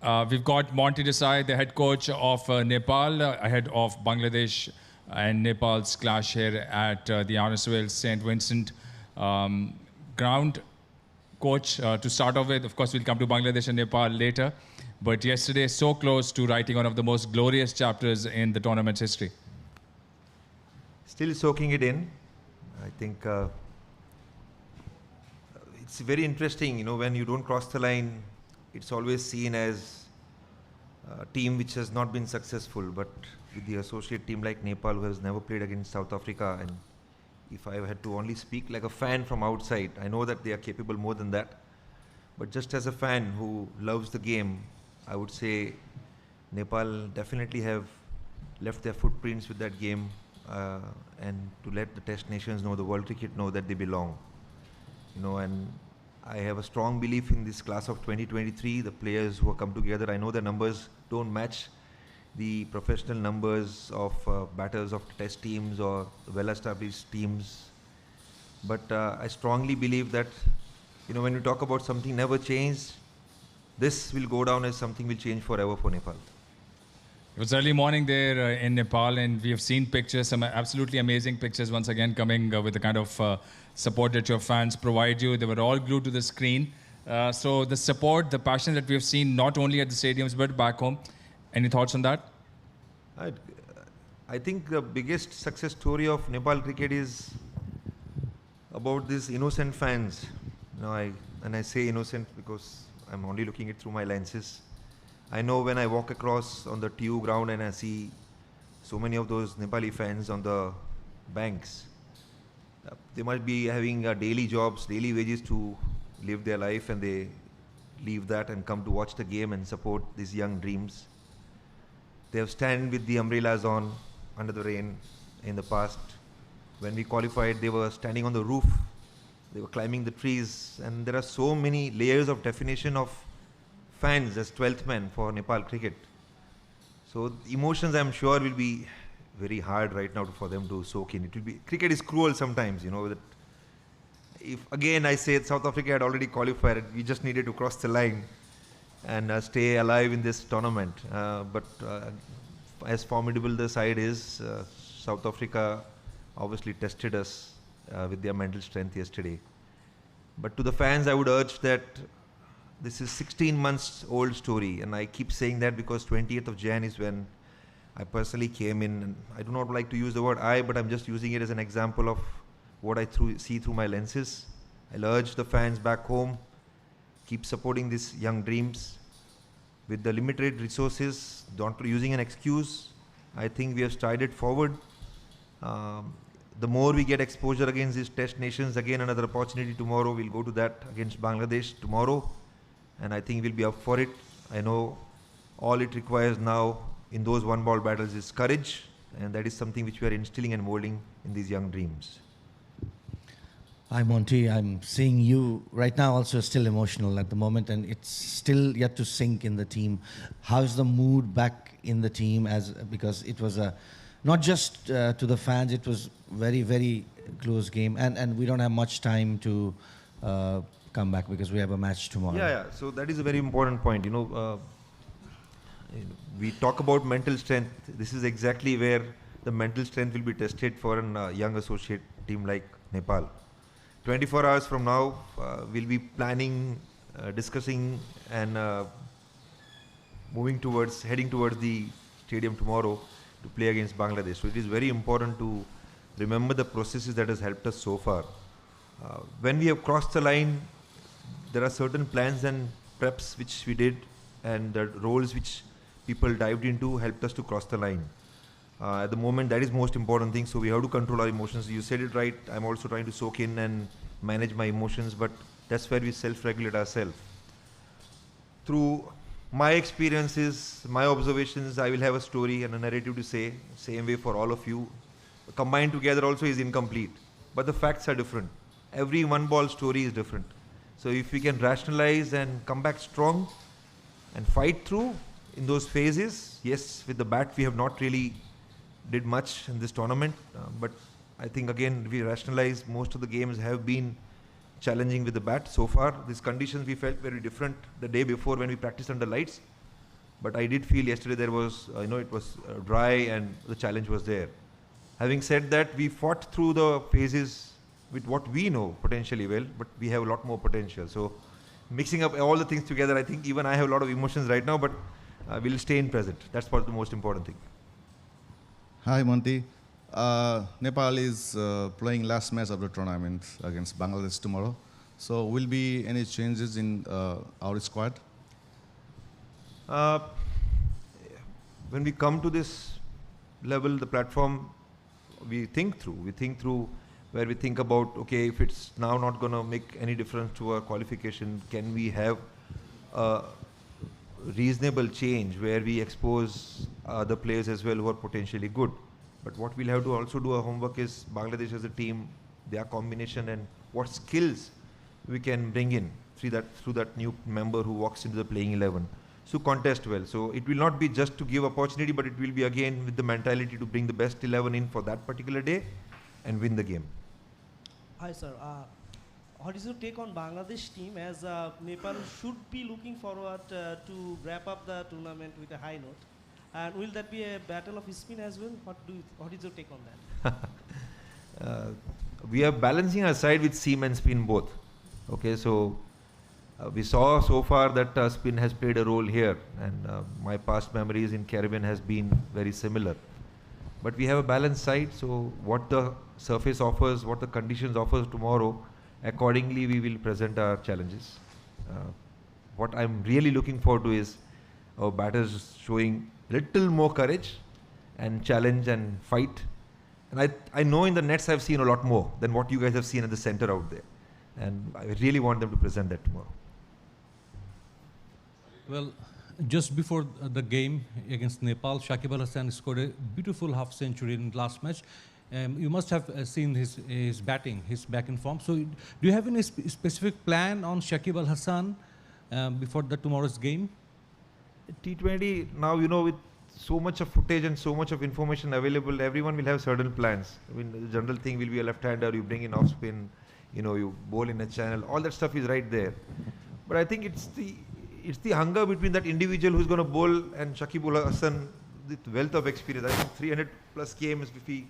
We've got Monty Desai, the head coach of Nepal, ahead of Bangladesh and Nepal's clash here at the Arnesville St. Vincent ground. Coach, to start off with, of course, we'll come to Bangladesh and Nepal later. But yesterday, so close to writing one of the most glorious chapters in the tournament's history. Still soaking it in. I think it's very interesting, you know, when you don't cross the line, it's always seen as a team which has not been successful. But with the associate team like Nepal, who has never played against South Africa, and if I had to only speak like a fan from outside, I know that they are capable more than that. But just as a fan who loves the game, I would say Nepal definitely have left their footprints with that game, and to let the test nations know, the world cricket know that they belong. You know, and I have a strong belief in this class of 2023, the players who have come together. I know the numbers don't match the professional numbers of batters of test teams or well-established teams. But I strongly believe that, you know, when you talk about something never changed, this will go down as something will change forever for Nepal. It was early morning there in Nepal, and we have seen pictures, some absolutely amazing pictures once again coming with the kind of support that your fans provide you. They were all glued to the screen. So the support, the passion that we have seen not only at the stadiums but back home. Any thoughts on that? I think the biggest success story of Nepal cricket is about these innocent fans. You know, and I say innocent because I'm only looking it through my lenses. I know when I walk across on the TU ground and I see so many of those Nepali fans on the banks, they must be having daily jobs, daily wages to live their life, and they leave that and come to watch the game and support these young dreams. They have stand with the umbrellas on under the rain in the past. When we qualified, they were standing on the roof, they were climbing the trees, and there are so many layers of definition of fans as 12th man for Nepal cricket. So emotions, I'm sure, will be very hard right now for them to soak in. It will be, cricket is cruel sometimes, you know, that if again I say South Africa had already qualified, we just needed to cross the line and stay alive in this tournament. But as formidable the side is, South Africa obviously tested us with their mental strength yesterday. But to the fans, I would urge that this is 16 months old story, and I keep saying that because 20th of Jan is when I personally came in, and I do not like to use the word I, but I'm just using it as an example of what I see through my lenses. I'll urge the fans back home, keep supporting these young dreams. With the limited resources, don't using an excuse, I think we have strided forward. The more we get exposure against these test nations, again another opportunity tomorrow, we'll go to that against Bangladesh tomorrow. And I think we'll be up for it. I know all it requires now in those one-ball battles is courage, and that is something which we are instilling and molding in these young dreams. Hi Monty, I'm seeing you right now also still emotional at the moment, and it's still yet to sink in the team. How's the mood back in the team, because it was not just to the fans, it was very, very close game, and we don't have much time to come back because we have a match tomorrow. Yeah. So that is a very important point. You know, we talk about mental strength. This is exactly where the mental strength will be tested for a young associate team like Nepal. 24 hours from now, we'll be planning, discussing, and heading towards the stadium tomorrow to play against Bangladesh. So it is very important to remember the processes that has helped us so far. When we have crossed the line, there are certain plans and preps which we did, and the roles which people dived into helped us to cross the line. At the moment, that is most important thing, so we have to control our emotions. You said it right, I'm also trying to soak in and manage my emotions, but that's where we self-regulate ourselves. Through my experiences, my observations, I will have a story and a narrative to say, same way for all of you. Combined together also is incomplete, but the facts are different. Every one-ball story is different. So if we can rationalize and come back strong and fight through in those phases, yes, with the bat we have not really did much in this tournament, but I think again we rationalize most of the games have been challenging with the bat so far. These conditions we felt very different the day before when we practiced under lights. But I did feel yesterday there was, it was dry and the challenge was there. Having said that, we fought through the phases with what we know potentially well, but we have a lot more potential. So mixing up all the things together, I think even I have a lot of emotions right now, but we'll stay in present. That's what the most important thing. Hi, Monty. Nepal is playing last match of the tournament against Bangladesh tomorrow. So will be any changes in our squad? When we come to this level, the platform, we think through where we think about, okay, if it's now not going to make any difference to our qualification, can we have a reasonable change where we expose other players as well who are potentially good. But what we'll have to also do our homework is Bangladesh as a team, their combination and what skills we can bring in through that new member who walks into the playing 11. So contest well. So it will not be just to give opportunity, but it will be again with the mentality to bring the best 11 in for that particular day and win the game. Hi sir, what is your take on Bangladesh team as Nepal should be looking forward to wrap up the tournament with a high note? And will that be a battle of spin as well? What is your take on that? We are balancing our side with seam and spin both. Okay, so we saw so far that spin has played a role here, and my past memories in Caribbean has been very similar. But we have a balanced side, so what the surface offers, what the conditions offers tomorrow, accordingly we will present our challenges. What I'm really looking forward to is our batters showing little more courage and challenge and fight. And I know in the nets I've seen a lot more than what you guys have seen at the center out there. And I really want them to present that tomorrow. Well, just before the game against Nepal, Shakib Al Hasan scored a beautiful half century in last match. You must have seen his batting, his back in form. So do you have any specific plan on Shakib Al Hasan before tomorrow's game? T20, now, with so much of footage and so much of information available, everyone will have certain plans. I mean, the general thing will be a left-hander, you bring in off spin, you bowl in a channel, all that stuff is right there. But I think it's the hunger between that individual who's going to bowl and Shakib Al Hasan with wealth of experience. I think 300 plus games if we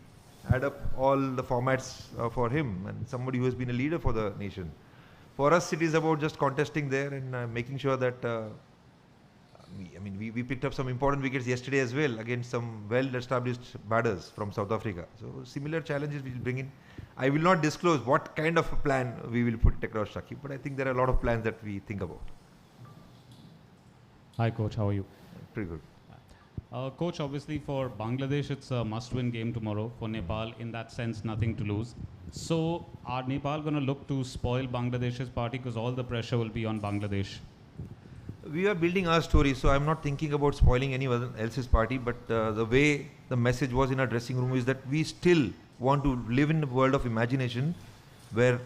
add up all the formats for him, and somebody who has been a leader for the nation. For us, it is about just contesting there and making sure that we picked up some important wickets yesterday as well against some well-established batters from South Africa. So similar challenges we will bring in. I will not disclose what kind of a plan we will put across Shakib, but I think there are a lot of plans that we think about. Hi coach, how are you? Pretty good. Coach, obviously for Bangladesh it's a must-win game tomorrow. For Nepal, in that sense, nothing to lose. So are Nepal going to look to spoil Bangladesh's party because all the pressure will be on Bangladesh? We are building our story, so I'm not thinking about spoiling anyone else's party, but the way the message was in our dressing room is that we still want to live in a world of imagination where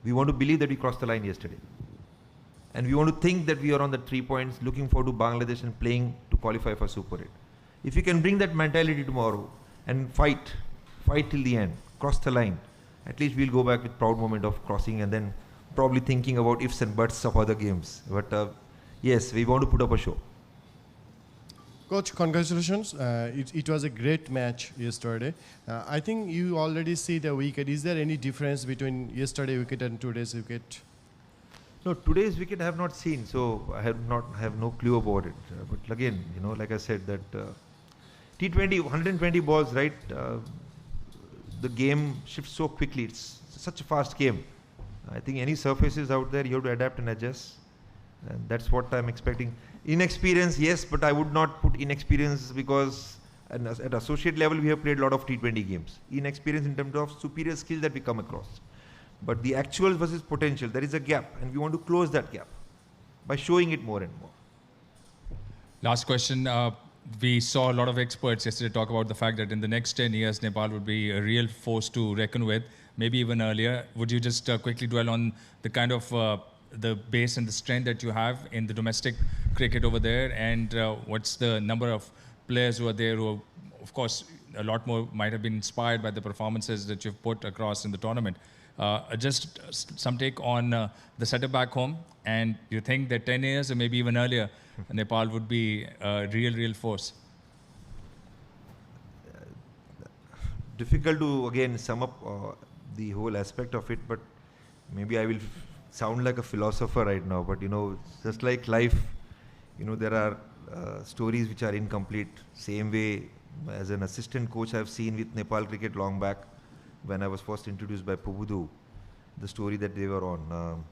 we want to believe that we crossed the line yesterday. And we want to think that we are on the 3 points, looking forward to Bangladesh and playing to qualify for Super 8. If you can bring that mentality tomorrow and fight till the end, cross the line, at least we'll go back with proud moment of crossing and then probably thinking about ifs and buts of other games. But yes, we want to put up a show. Coach, congratulations. It was a great match yesterday. I think you already see the wicket. Is there any difference between yesterday's wicket and today's wicket? No, today's wicket I have not seen, so I have no clue about it. But again, like I said, that T20, 120 balls, right? The game shifts so quickly. It's such a fast game. I think any surfaces out there, you have to adapt and adjust. And that's what I'm expecting. Inexperience, yes, but I would not put inexperience because at associate level, we have played a lot of T20 games. Inexperience in terms of superior skills that we come across. But the actual versus potential, there is a gap, and we want to close that gap by showing it more and more. Last question. We saw a lot of experts yesterday talk about the fact that in the next 10 years, Nepal would be a real force to reckon with, maybe even earlier. Would you just quickly dwell on the kind of the base and the strength that you have in the domestic cricket over there, and what's the number of players who are there who, of course, a lot more might have been inspired by the performances that you've put across in the tournament. Just some take on the setup back home, and you think that 10 years or maybe even earlier, Nepal would be a real force? Difficult to again sum up the whole aspect of it, but maybe I will sound like a philosopher right now, but just like life, there are stories which are incomplete. Same way as an assistant coach I've seen with Nepal cricket long back when I was first introduced by Pubudu, the story that they were on.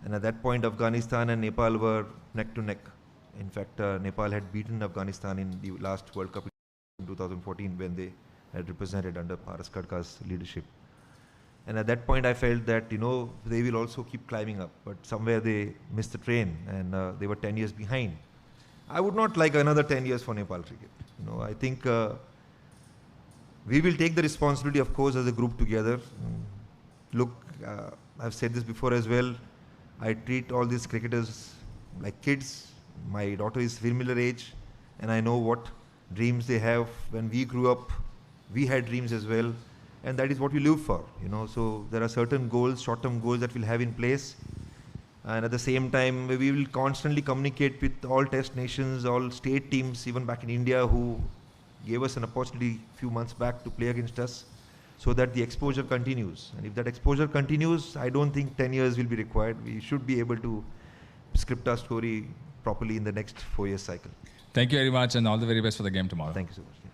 And at that point Afghanistan and Nepal were neck to neck. In fact, Nepal had beaten Afghanistan in the last World Cup in 2014 when they had represented under Paras Khadka's leadership. And at that point I felt that they will also keep climbing up, but somewhere they missed the train and they were 10 years behind. I would not like another 10 years for Nepal cricket. I think we will take the responsibility, of course, as a group together. Look, I've said this before as well, I treat all these cricketers like kids. My daughter is similar age and I know what dreams they have. When we grew up, we had dreams as well, and that is what we live for, so there are certain goals, short-term goals that we'll have in place, and at the same time we will constantly communicate with all test nations, all state teams, even back in India, who gave us an opportunity a few months back to play against us, so that the exposure continues. And if that exposure continues, I don't think 10 years will be required. We should be able to script our story properly in the next 4-year cycle. Thank you very much, and all the very best for the game tomorrow. Thank you so much.